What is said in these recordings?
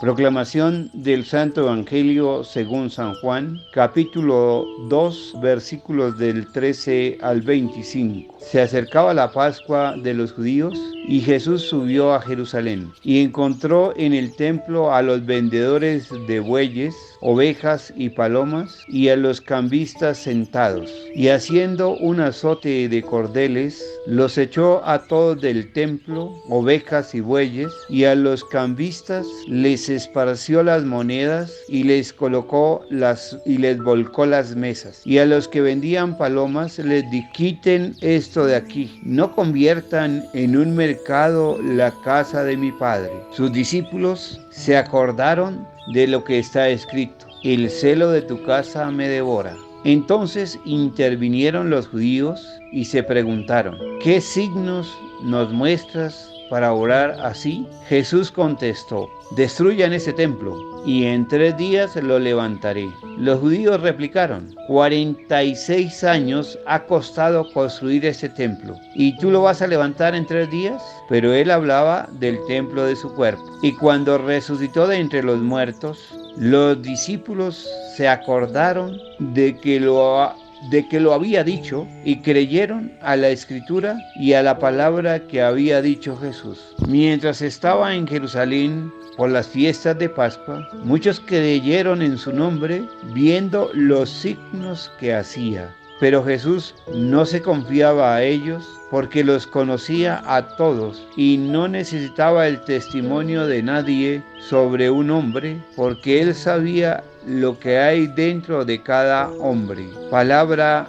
Proclamación del Santo Evangelio según San Juan, capítulo 2, versículos del 13 al 25. Se acercaba la Pascua de los judíos y Jesús subió a Jerusalén y encontró en el templo a los vendedores de bueyes, ovejas y palomas y a los cambistas sentados. Y haciendo un azote de cordeles, los echó a todos del templo, ovejas y bueyes, y a los cambistas les esparció las monedas y les volcó las mesas. Y a los que vendían palomas les dijo: quiten esto de aquí, no conviertan en un mercado la casa de mi Padre. Sus discípulos se acordaron de lo que está escrito: el celo de tu casa me devora. Entonces intervinieron los judíos y se preguntaron: ¿qué signos nos muestras para orar así? Jesús contestó: destruyan ese templo y en 3 días lo levantaré. Los judíos replicaron: 46 años ha costado construir ese templo, ¿y tú lo vas a levantar en 3 días? Pero él hablaba del templo de su cuerpo. Y cuando resucitó de entre los muertos, los discípulos se acordaron de que lo había dicho y creyeron a la escritura y a la palabra que había dicho Jesús. Mientras estaba en Jerusalén por las fiestas de Pascua, muchos creyeron en su nombre viendo los signos que hacía. Pero Jesús no se confiaba a ellos porque los conocía a todos y no necesitaba el testimonio de nadie sobre un hombre, porque él sabía lo que hay dentro de cada hombre. Palabra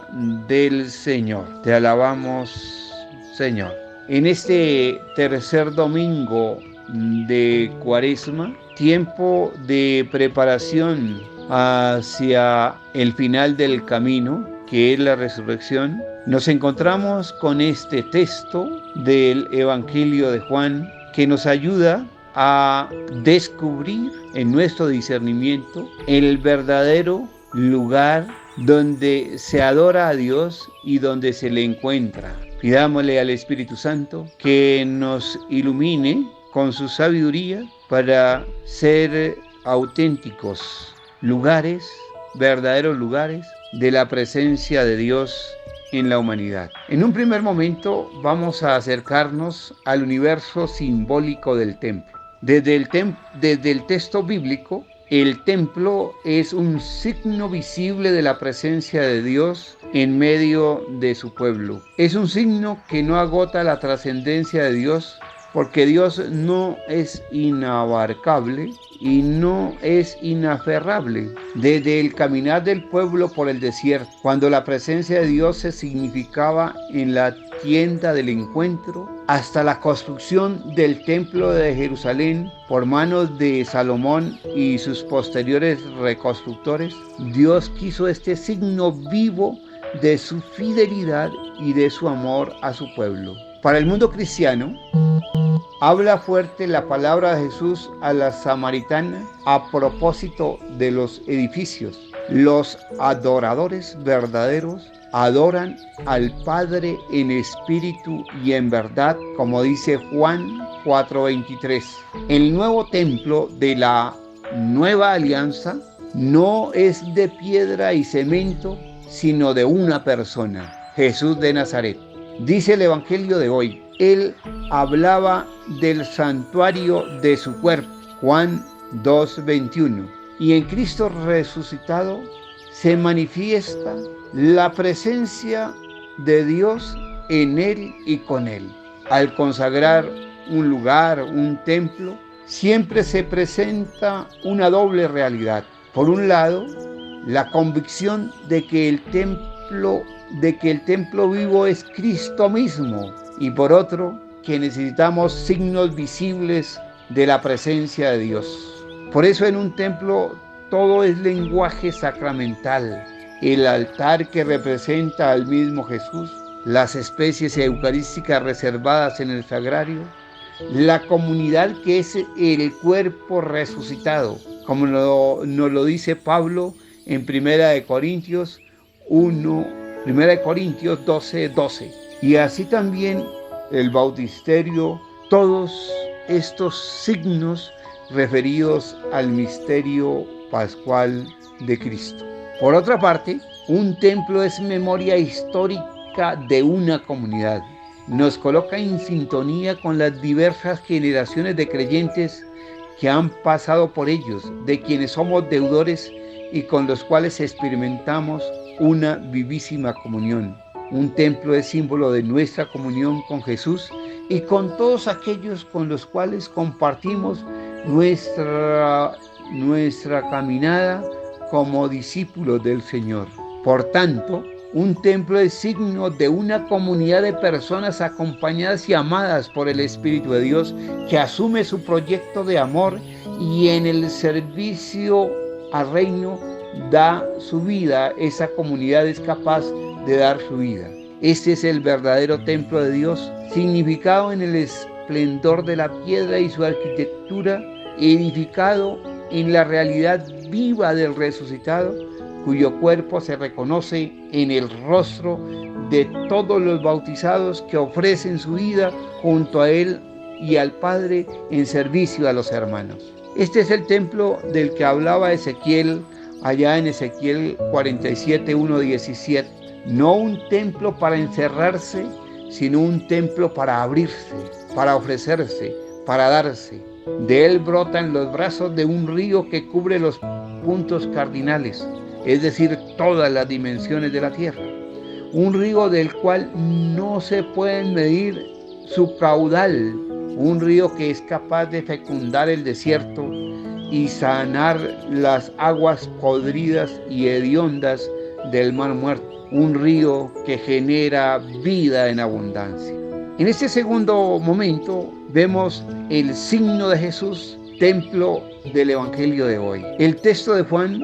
del Señor. Te alabamos, Señor. En este tercer domingo de Cuaresma, tiempo de preparación hacia el final del camino, que es la resurrección, nos encontramos con este texto del Evangelio de Juan que nos ayuda a descubrir en nuestro discernimiento el verdadero lugar donde se adora a Dios y donde se le encuentra. Pidámosle al Espíritu Santo que nos ilumine con su sabiduría para ser auténticos lugares, verdaderos lugares de la presencia de Dios en la humanidad. En un primer momento vamos a acercarnos al universo simbólico del templo. Desde el texto bíblico, el templo es un signo visible de la presencia de Dios en medio de su pueblo. Es un signo que no agota la trascendencia de Dios, porque Dios no es inabarcable y no es inaferrable. Desde el caminar del pueblo por el desierto, cuando la presencia de Dios se significaba en la tienda del encuentro, hasta la construcción del templo de Jerusalén por manos de Salomón y sus posteriores reconstructores, Dios quiso este signo vivo de su fidelidad y de su amor a su pueblo. Para el mundo cristiano, habla fuerte la palabra de Jesús a la samaritana a propósito de los edificios. Los adoradores verdaderos adoran al Padre en espíritu y en verdad, como dice Juan 4:23. El nuevo templo de la nueva alianza no es de piedra y cemento, sino de una persona, Jesús de Nazaret. Dice el Evangelio de hoy: Él hablaba del santuario de su cuerpo, Juan 2:21. Y en Cristo resucitado se manifiesta la presencia de Dios en Él y con Él. Al consagrar un lugar, un templo, siempre se presenta una doble realidad. Por un lado, la convicción de que el templo vivo es Cristo mismo, y por otro, que necesitamos signos visibles de la presencia de Dios. Por eso en un templo todo es lenguaje sacramental. El altar que representa al mismo Jesús, las especies eucarísticas reservadas en el sagrario, la comunidad que es el cuerpo resucitado, como nos lo dice Pablo en 1 Corintios 12:12. Y así también el bautisterio, todos estos signos referidos al misterio pascual de Cristo. Por otra parte, un templo es memoria histórica de una comunidad. Nos coloca en sintonía con las diversas generaciones de creyentes que han pasado por ellos, de quienes somos deudores y con los cuales experimentamos una vivísima comunión. Un templo es símbolo de nuestra comunión con Jesús y con todos aquellos con los cuales compartimos nuestra caminada como discípulos del Señor. Por tanto, un templo es signo de una comunidad de personas acompañadas y amadas por el Espíritu de Dios, que asume su proyecto de amor y en el servicio al reino da su vida. Esa comunidad es capaz de dar su vida. Este es el verdadero templo de Dios, significado en el esplendor de la piedra y su arquitectura, edificado en la realidad viva del resucitado, cuyo cuerpo se reconoce en el rostro de todos los bautizados que ofrecen su vida junto a Él y al Padre en servicio a los hermanos. Este es el templo del que hablaba Ezequiel allá en Ezequiel 47, 1-17. No un templo para encerrarse, sino un templo para abrirse, para ofrecerse, para darse. De él brotan los brazos de un río que cubre los puntos cardinales, es decir, todas las dimensiones de la tierra. Un río del cual no se pueden medir su caudal. Un río que es capaz de fecundar el desierto y sanar las aguas podridas y hediondas del mar muerto. Un río que genera vida en abundancia. En este segundo momento vemos el signo de Jesús, templo del Evangelio de hoy. El texto de Juan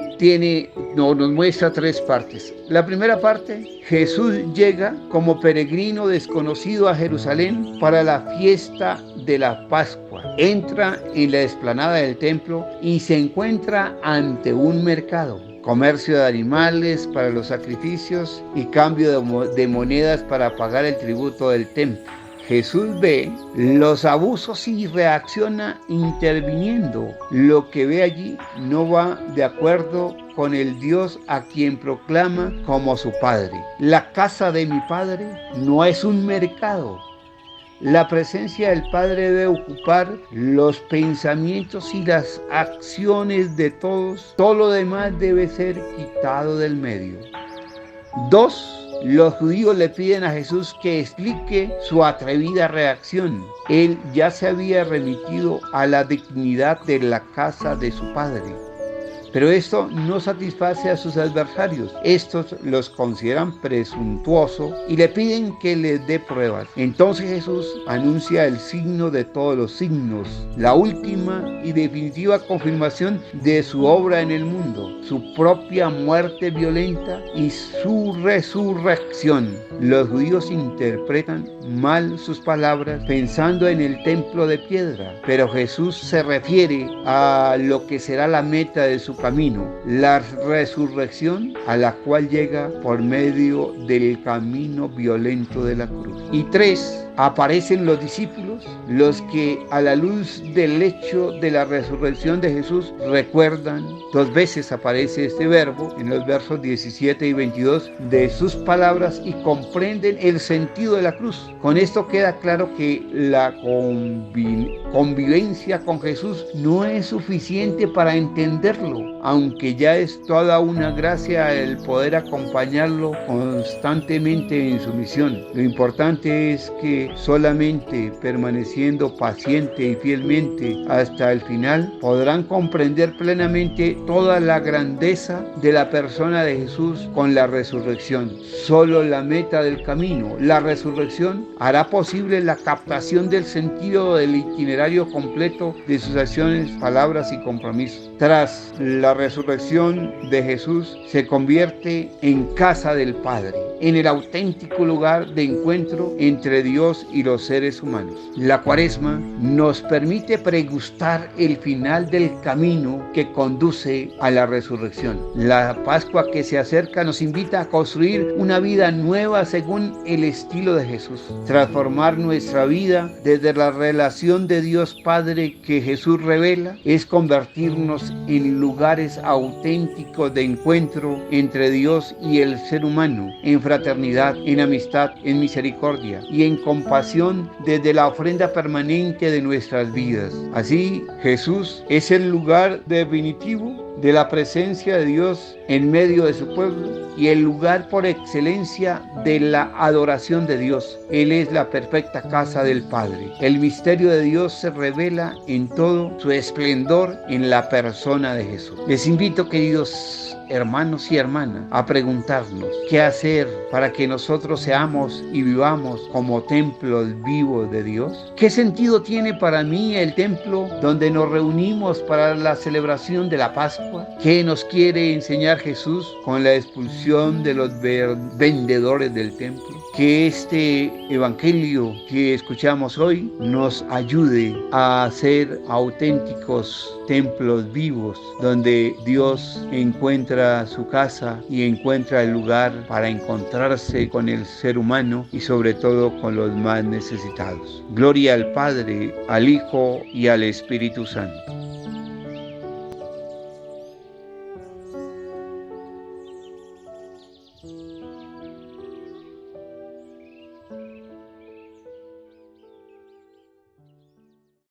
nos muestra tres partes. La primera parte, Jesús llega como peregrino desconocido a Jerusalén para la fiesta de la Pascua. Entra en la explanada del templo y se encuentra ante un mercado. Comercio de animales para los sacrificios y cambio de monedas para pagar el tributo del templo. Jesús ve los abusos y reacciona interviniendo. Lo que ve allí no va de acuerdo con el Dios a quien proclama como su Padre. La casa de mi Padre no es un mercado. La presencia del Padre debe ocupar los pensamientos y las acciones de todos. Todo lo demás debe ser quitado del medio. 2. Los judíos le piden a Jesús que explique su atrevida reacción. Él ya se había remitido a la dignidad de la casa de su Padre. Pero esto no satisface a sus adversarios. Estos los consideran presuntuosos y le piden que les dé pruebas. Entonces Jesús anuncia el signo de todos los signos, la última y definitiva confirmación de su obra en el mundo, su propia muerte violenta y su resurrección. Los judíos interpretan mal sus palabras pensando en el templo de piedra, pero Jesús se refiere a lo que será la meta de su camino, la resurrección a la cual llega por medio del camino violento de la cruz. Y 3, aparecen los discípulos, los que a la luz del hecho de la resurrección de Jesús recuerdan. 2 veces aparece este verbo en los versos 17 y 22 de sus palabras y comprenden el sentido de la cruz. Con esto queda claro que la convivencia con Jesús no es suficiente para entenderlo, aunque ya es toda una gracia el poder acompañarlo constantemente en su misión. Lo importante es que solamente permaneciendo paciente y fielmente hasta el final podrán comprender plenamente toda la grandeza de la persona de Jesús con la resurrección. Solo la meta del camino, la resurrección, hará posible la captación del sentido del itinerario completo de sus acciones, palabras y compromisos. Tras la resurrección de Jesús se convierte en casa del Padre, en el auténtico lugar de encuentro entre Dios Dios y los seres humanos. La Cuaresma nos permite pregustar el final del camino que conduce a la resurrección. La Pascua que se acerca nos invita a construir una vida nueva según el estilo de Jesús. Transformar nuestra vida desde la relación de Dios Padre que Jesús revela es convertirnos en lugares auténticos de encuentro entre Dios y el ser humano, en fraternidad, en amistad, en misericordia y en compasión desde la ofrenda permanente de nuestras vidas. Así, Jesús es el lugar definitivo de la presencia de Dios en medio de su pueblo y el lugar por excelencia de la adoración de Dios. Él es la perfecta casa del Padre. El misterio de Dios se revela en todo su esplendor en la persona de Jesús. Les invito, queridos hermanos y hermanas, a preguntarnos qué hacer para que nosotros seamos y vivamos como templos vivos de Dios. ¿Qué sentido tiene para mí el templo donde nos reunimos para la celebración de la Pascua? ¿Qué nos quiere enseñar Jesús con la expulsión de los vendedores del templo? Que este evangelio que escuchamos hoy nos ayude a ser auténticos templos vivos donde Dios encuentra su casa y encuentra el lugar para encontrarse con el ser humano y sobre todo con los más necesitados. Gloria al Padre, al Hijo y al Espíritu Santo.